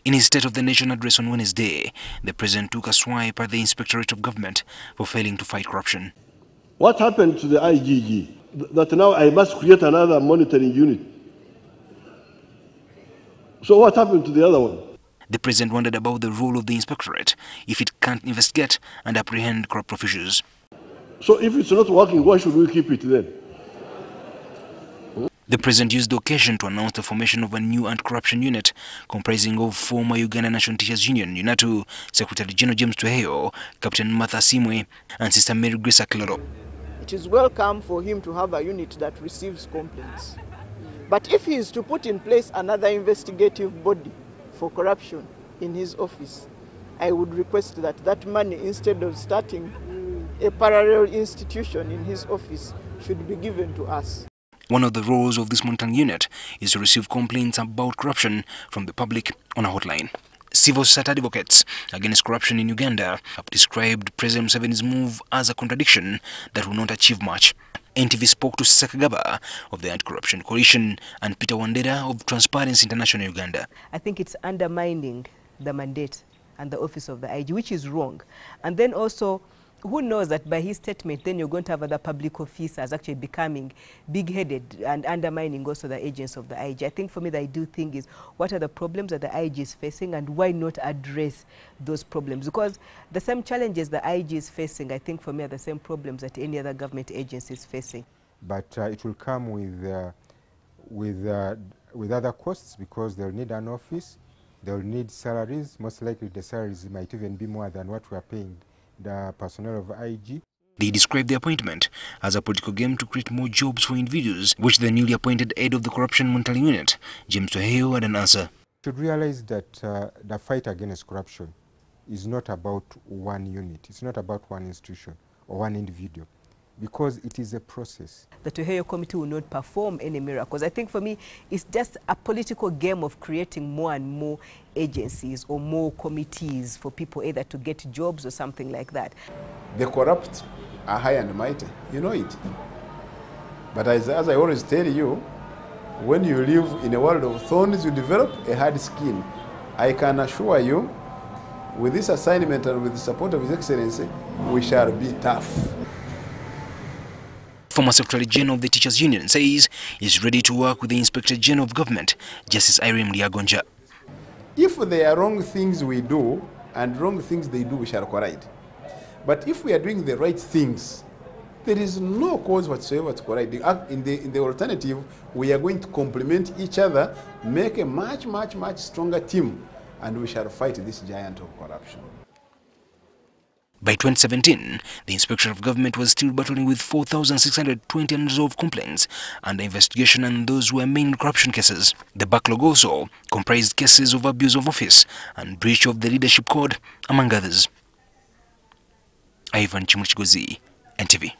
In his State of the Nation address on Wednesday, the president took a swipe at the Inspectorate of Government for failing to fight corruption. What happened to the IGG? That now I must create another monitoring unit. So what happened to the other one? The president wondered about the role of the Inspectorate if it can't investigate and apprehend corrupt officials. So if it's not working, why should we keep it then? The president used the occasion to announce the formation of a new anti-corruption unit comprising of former Uganda National Teachers Union, UNATU, Secretary General James Tweheyo, Captain Martha Simwe, and Sister Mary Grace Akiloro. It is welcome for him to have a unit that receives complaints. But if he is to put in place another investigative body for corruption in his office, I would request that that money, instead of starting a parallel institution in his office, should be given to us. One of the roles of this monitoring unit is to receive complaints about corruption from the public on a hotline. Civil society advocates against corruption in Uganda have described President Museveni's move as a contradiction that will not achieve much. NTV spoke to Sakagaba of the Anti-Corruption Coalition and Peter Wandera of Transparency International Uganda. I think it's undermining the mandate and the office of the IG, which is wrong. And then also, who knows that by his statement, then you're going to have other public officers actually becoming big-headed and undermining also the agents of the IG. I think for me, the I do think is, what are the problems that the IG is facing, and why not address those problems? Because the same challenges the IG is facing, I think for me, are the same problems that any other government agency is facing. But it will come with other costs, because they'll need an office, they'll need salaries. Most likely the salaries might even be more than what we are paying the personnel of IG. They described the appointment as a political game to create more jobs for individuals, which the newly appointed head of the corruption monitoring unit, James Tweheyo, had an answer. You should realize that the fight against corruption is not about one unit, it's not about one institution or one individual, because it is a process. The Tweheyo committee will not perform any miracles. I think for me, it's just a political game of creating more and more agencies or more committees for people either to get jobs or something like that. The corrupt are high and mighty, you know it. But as I always tell you, when you live in a world of thorns, you develop a hard skin. I can assure you, with this assignment and with the support of His Excellency, we shall be tough. Former Secretary General of the Teachers Union says he's ready to work with the Inspector General of Government, Justice Irene Liagonja. If there are wrong things we do and wrong things they do, we shall correct. But if we are doing the right things, there is no cause whatsoever to correct. In the alternative, we are going to complement each other, make a much stronger team, and we shall fight this giant of corruption. By 2017, the Inspectorate of Government was still battling with 4,620 unresolved complaints under investigation, and those were mainly corruption cases. The backlog also comprised cases of abuse of office and breach of the leadership code, among others. Ivan Chimuchigozi, NTV.